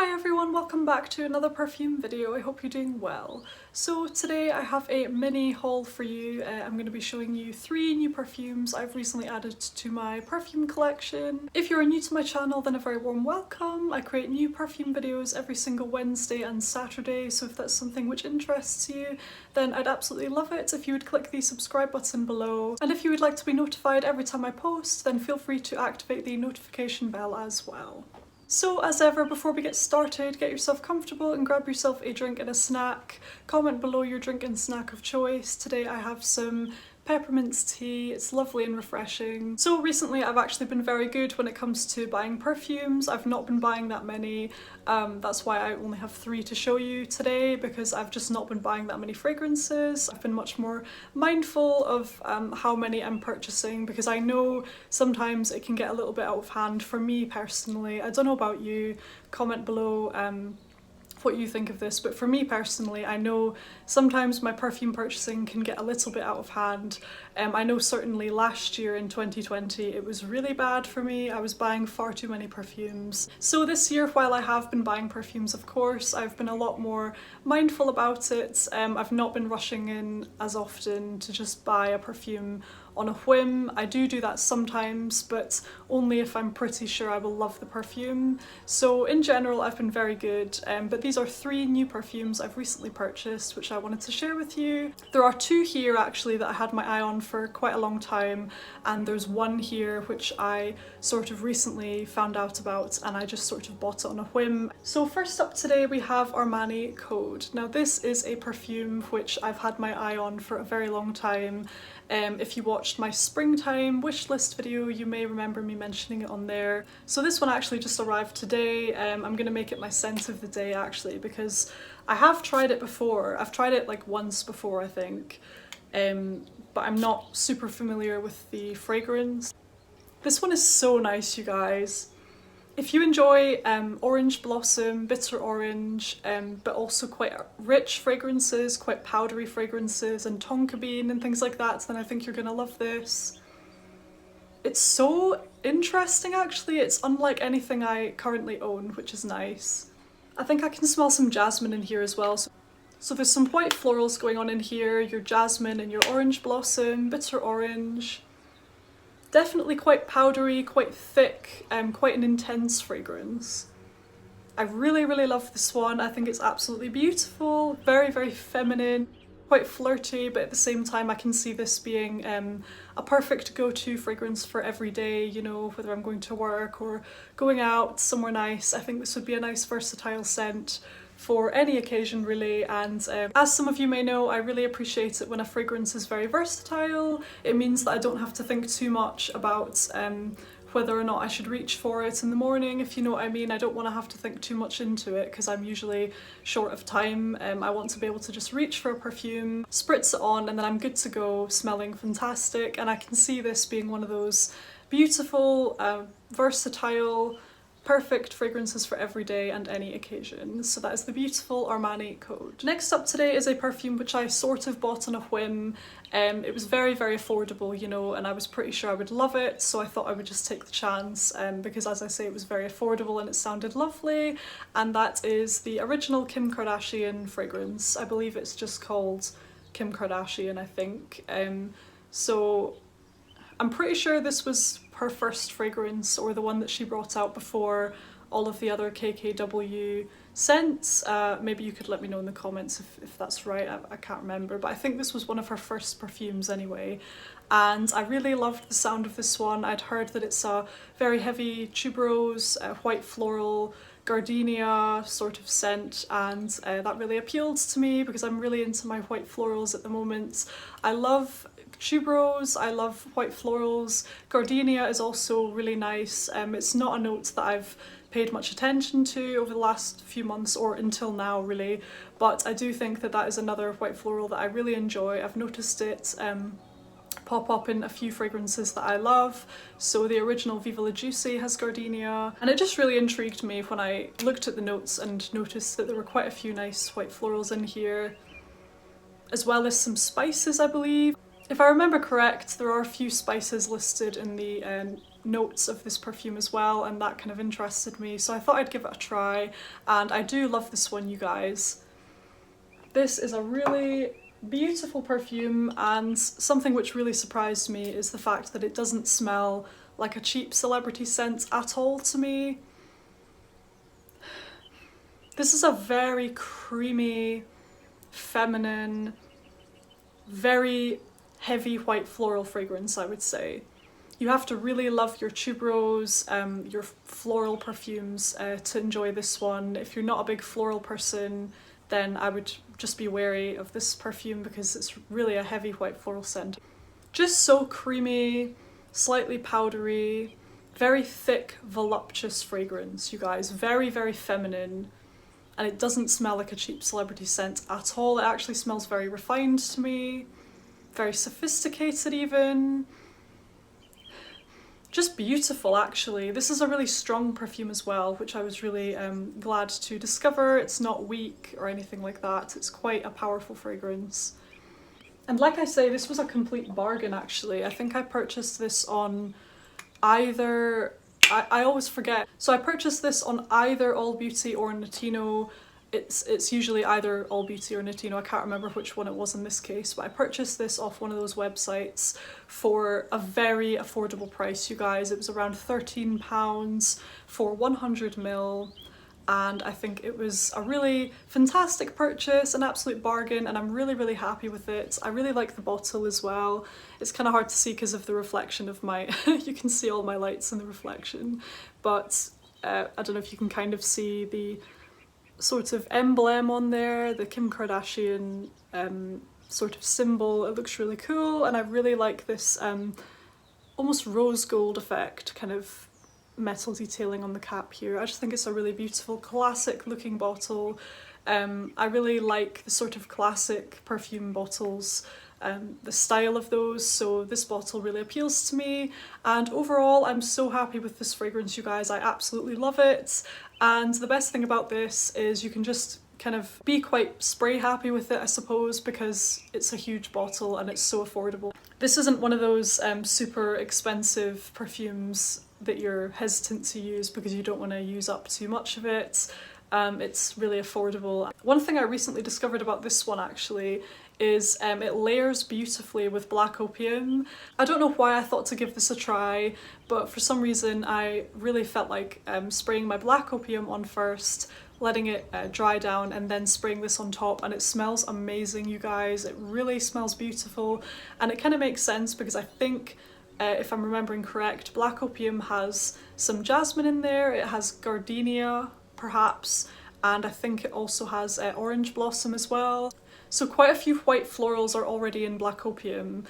Hi everyone, welcome back to another perfume video. I hope you're doing well. So today I have a mini haul for you. I'm going to be showing you 3 new perfumes I've recently added to my perfume collection. If you're new to my channel, then a very warm welcome. I create new perfume videos every single Wednesday and Saturday, so if that's something which interests you, then I'd absolutely love it if you would click the subscribe button below. And if you would like to be notified every time I post, then feel free to activate the notification bell as well. So as ever, before we get started, get yourself comfortable and grab yourself a drink and a snack. Comment below your drink and snack of choice. Today I have some peppermint tea. It's lovely and refreshing. So recently I've actually been very good when it comes to buying perfumes. I've not been buying that many. That's why I only have 3 to show you today, because I've just not been buying that many fragrances. I've been much more mindful of how many I'm purchasing, because I know sometimes it can get a little bit out of hand for me personally. I don't know about you. Comment below what you think of this, but for me personally, I know sometimes my perfume purchasing can get a little bit out of hand. I know certainly last year in 2020 it was really bad for me. I was buying far too many perfumes. So this year, while I have been buying perfumes, of course, I've been a lot more mindful about it. I've not been rushing in as often to just buy a perfume on a whim. I do that sometimes, but only if I'm pretty sure I will love the perfume. So in general, I've been very good, but these are 3 new perfumes I've recently purchased, which I wanted to share with you. There are 2 here actually that I had my eye on for quite a long time, and there's 1 here which I sort of recently found out about and I just sort of bought it on a whim. So first up today we have Armani Code. Now this is a perfume which I've had my eye on for a very long time. If you watched my springtime wishlist video, you may remember me mentioning it on there. So this one actually just arrived today. I'm gonna make it my scent of the day actually, because I have tried it before. I've tried it like once before, I think, but I'm not super familiar with the fragrance. This one is so nice, you guys. If you enjoy orange blossom, bitter orange, but also quite rich fragrances, quite powdery fragrances and tonka bean and things like that, then I think you're gonna love this. It's so interesting actually. It's unlike anything I currently own, which is nice. I think I can smell some jasmine in here as well. So there's some white florals going on in here, your jasmine and your orange blossom, bitter orange. Definitely quite powdery, quite thick, quite an intense fragrance. I really love this one. I think it's absolutely beautiful, very feminine, quite flirty, but at the same time I can see this being a perfect go-to fragrance for every day, you know, whether I'm going to work or going out somewhere nice. I think this would be a nice versatile scent for any occasion really, and as some of you may know, I really appreciate it when a fragrance is very versatile. It means that I don't have to think too much about whether or not I should reach for it in the morning, if you know what I mean. I don't want to have to think too much into it because I'm usually short of time. I want to be able to just reach for a perfume, spritz it on, and then I'm good to go, smelling fantastic. And I can see this being one of those beautiful, versatile, perfect fragrances for every day and any occasion. So that is the beautiful Armani Code. Next up today is a perfume which I sort of bought on a whim. It was very affordable, you know, and I was pretty sure I would love it, so I thought I would just take the chance, because as I say, it was very affordable and it sounded lovely, and that is the original Kim Kardashian fragrance. I believe it's just called Kim Kardashian, I think. So I'm pretty sure this was her first fragrance, or the one that she brought out before all of the other KKW scents. Maybe you could let me know in the comments if that's right. I can't remember, but I think this was one of her first perfumes anyway, and I really loved the sound of this one. I'd heard that it's a very heavy tuberose, white floral, gardenia sort of scent, and that really appealed to me because I'm really into my white florals at the moment. I love tuberose, I love white florals. Gardenia is also really nice. It's not a note that I've paid much attention to over the last few months, or until now really, but I do think that that is another white floral that I really enjoy. I've noticed it pop up in a few fragrances that I love. So the original Viva La Juicy has gardenia, and it just really intrigued me when I looked at the notes and noticed that there were quite a few nice white florals in here, as well as some spices, I believe. If I remember correct, there are a few spices listed in the notes of this perfume as well, and that kind of interested me, so I thought I'd give it a try, and I do love this one, you guys. This is a really beautiful perfume, and something which really surprised me is the fact that it doesn't smell like a cheap celebrity scent at all to me. This is a very creamy, feminine, very heavy white floral fragrance, I would say. You have to really love your tuberose, your floral perfumes to enjoy this one. If you're not a big floral person, then I would just be wary of this perfume because it's really a heavy white floral scent. Just so creamy, slightly powdery, very thick, voluptuous fragrance, you guys. Very, very feminine. And it doesn't smell like a cheap celebrity scent at all. It actually smells very refined to me, very sophisticated even. Just beautiful, actually. This is a really strong perfume as well, which I was really glad to discover. It's not weak or anything like that. It's quite a powerful fragrance. And like I say, this was a complete bargain, actually. I think I purchased this on either... I always forget. So I purchased this on either All Beauty or Notino. It's usually either All Beauty or Notino. I can't remember which one it was in this case, but I purchased this off one of those websites for a very affordable price, you guys. It was around £13 for 100ml. And I think it was a really fantastic purchase, an absolute bargain, and I'm really, really happy with it. I really like the bottle as well. It's kind of hard to see because of the reflection of my... you can see all my lights in the reflection, but I don't know if you can kind of see the sort of emblem on there, the Kim Kardashian sort of symbol. It looks really cool, and I really like this almost rose gold effect, kind of metal detailing on the cap here. I just think it's a really beautiful, classic looking bottle. I really like the sort of classic perfume bottles, the style of those, so this bottle really appeals to me. And overall, I'm so happy with this fragrance, you guys. I absolutely love it. And the best thing about this is you can just kind of be quite spray happy with it, I suppose, because it's a huge bottle and it's so affordable. This isn't one of those super expensive perfumes that you're hesitant to use because you don't want to use up too much of it. It's really affordable. One thing I recently discovered about this one actually is it layers beautifully with black opium. I don't know why I thought to give this a try, but for some reason I really felt like spraying my black opium on first, letting it dry down, and then spraying this on top, and it smells amazing, you guys. It really smells beautiful, and it kind of makes sense because I think if I'm remembering correct, black opium has some jasmine in there, it has gardenia perhaps, and I think it also has orange blossom as well. So quite a few white florals are already in black opium,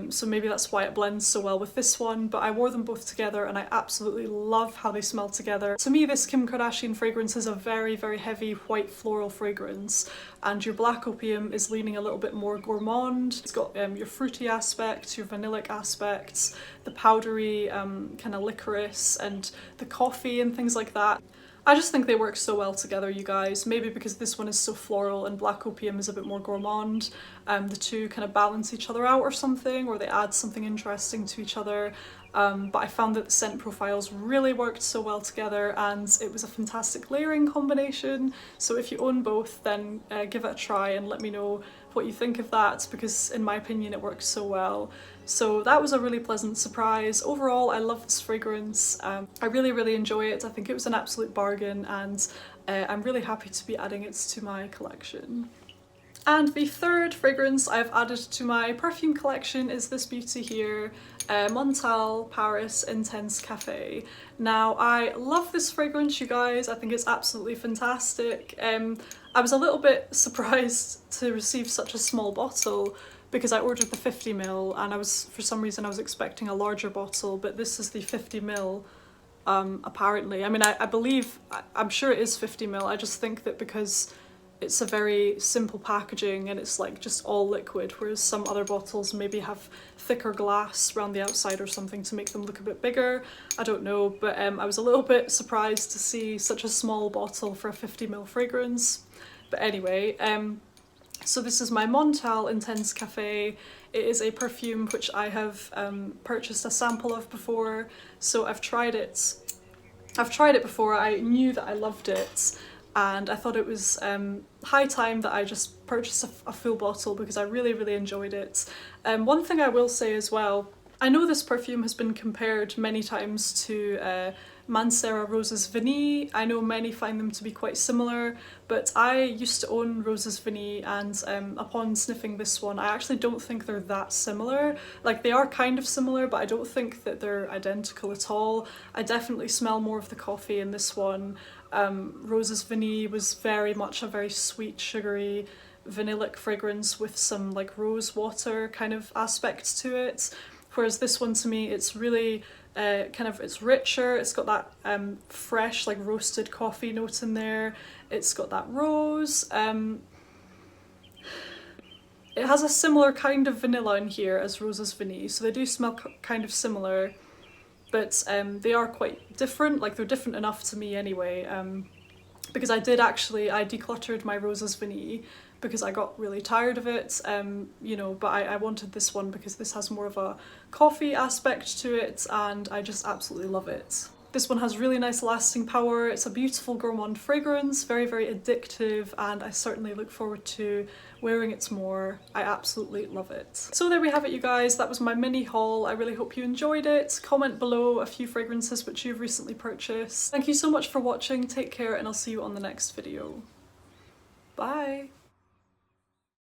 so maybe that's why it blends so well with this one, but I wore them both together and I absolutely love how they smell together. To me, this Kim Kardashian fragrance is a very, very heavy white floral fragrance, and your black opium is leaning a little bit more gourmand. It's got your fruity aspects, your vanillic aspects, the powdery kind of licorice, and the coffee and things like that. I just think they work so well together, you guys. Maybe because this one is so floral and black opium is a bit more gourmand. The two kind of balance each other out or something, or they add something interesting to each other. But I found that the scent profiles really worked so well together, and it was a fantastic layering combination. So if you own both, then give it a try and let me know what you think of that, because in my opinion it works so well. So that was a really pleasant surprise. Overall, I love this fragrance. I really, really enjoy it. I think it was an absolute bargain, and I'm really happy to be adding it to my collection. And the third fragrance I've added to my perfume collection is this beauty here, Montale Paris Intense Café. Now, I love this fragrance, you guys. I think it's absolutely fantastic. I was a little bit surprised to receive such a small bottle because I ordered the 50ml, and for some reason I was expecting a larger bottle, but this is the 50ml apparently. I mean, I'm sure it is 50ml. I just think that because it's a very simple packaging and it's like just all liquid, whereas some other bottles maybe have thicker glass around the outside or something to make them look a bit bigger. I don't know, but I was a little bit surprised to see such a small bottle for a 50ml fragrance. But anyway, So this is my Montale Intense Café. It is a perfume which I have purchased a sample of before, so I've tried it. I've tried it before, I knew that I loved it, and I thought it was high time that I just purchased a full bottle because I really, really enjoyed it. One thing I will say as well, I know this perfume has been compared many times to Mancera Roses Vanille. I know many find them to be quite similar, but I used to own Roses Vanille, and upon sniffing this one, I actually don't think they're that similar. Like, they are kind of similar, but I don't think that they're identical at all. I definitely smell more of the coffee in this one. Roses Vanille was very much a very sweet, sugary, vanillic fragrance with some like rose water kind of aspect to it. Whereas this one, to me, it's really it's richer. It's got that fresh, like roasted coffee note in there. It's got that rose. It has a similar kind of vanilla in here as Roses Vanille, so they do smell kind of similar, but they are quite different. Like, they're different enough to me anyway, because I decluttered my Roses Vanille because I got really tired of it, you know, but I wanted this one because this has more of a coffee aspect to it, and I just absolutely love it. This one has really nice lasting power. It's a beautiful gourmand fragrance, very, very addictive, and I certainly look forward to wearing it more. I absolutely love it. So there we have it, you guys. That was my mini haul. I really hope you enjoyed it. Comment below a few fragrances which you've recently purchased. Thank you so much for watching. Take care, and I'll see you on the next video. Bye!